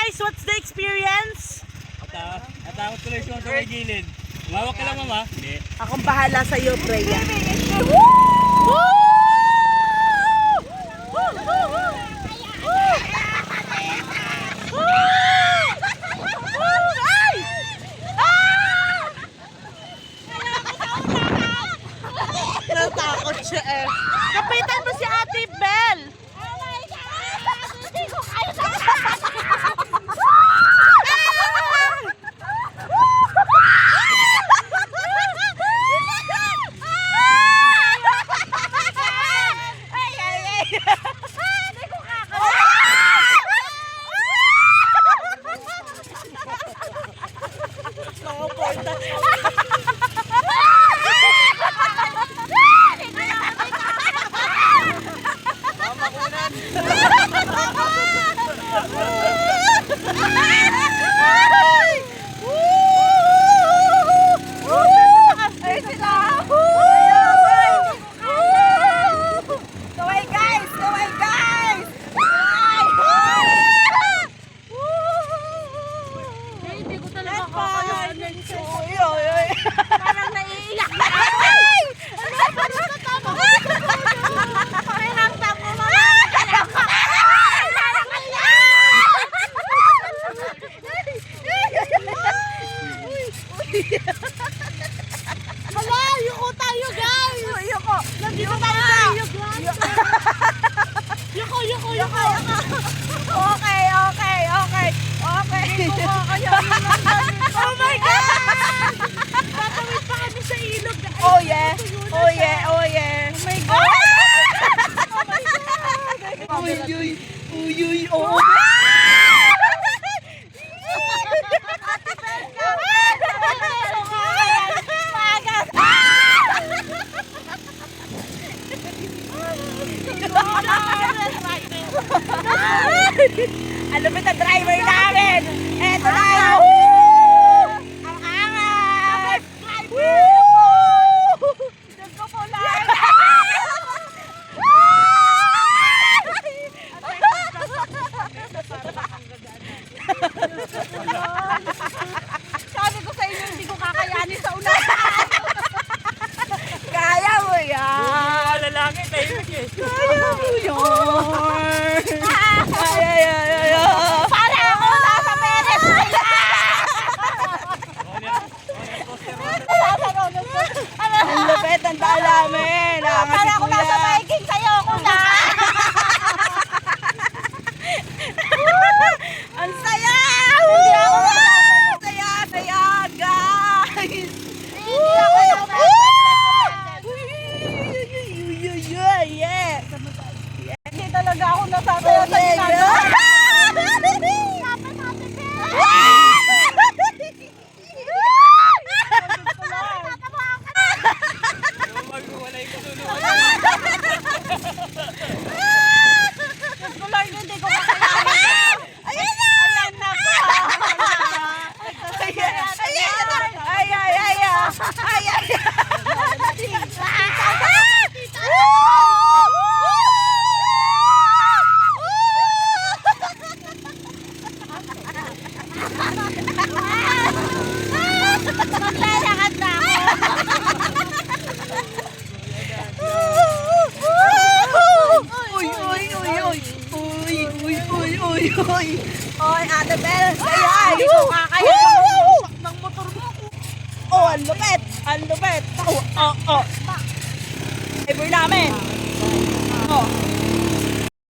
guys, what's the experience? Natakot ko lang siya sa may gilid. Mawak ka lang, mama. Hindi. Akong bahala sa iyo, Freya. Natakot siya eh. Kapitan mo si Ate Bel. Oh my God! Hindi ko kayo parang naiiyak na. Pakiramdam mo, mamamatay ako. Hala, yuko tayo guys. Yuko. Nandito tayo sa yuko. Yuko. Okay. Oh my God! Tatawid pa kami sa ilog. Oh yeah. Oh my God. Uy, oo. Alam mo ang driver namin. Eto na yun. Ang angas. Diyos ko po lang. Sabi ko sa inyo, hindi ko kakayanin sa ulan. Kaya mo yan. Lalaki, tahimik eh. Kaya mo yan. Para ako nasa Perez. Ang lupit ang daan namin. Para ako nasa Viking sa'yo, kuya. Ang saya! Hindi ako Saya, guys! Hindi ako Yeah! Hindi talaga ako nasasayaw sa inyo. Magwalay ko doon. Hindi ko kakayanin. Ayan na po! Maglalakad na ako. Oy, Ate Bel, saya! Hindi ko kakayanin. Ng motor mo. Oh, ang lupit! Ang lupit! Oh. Driver namin. Oh.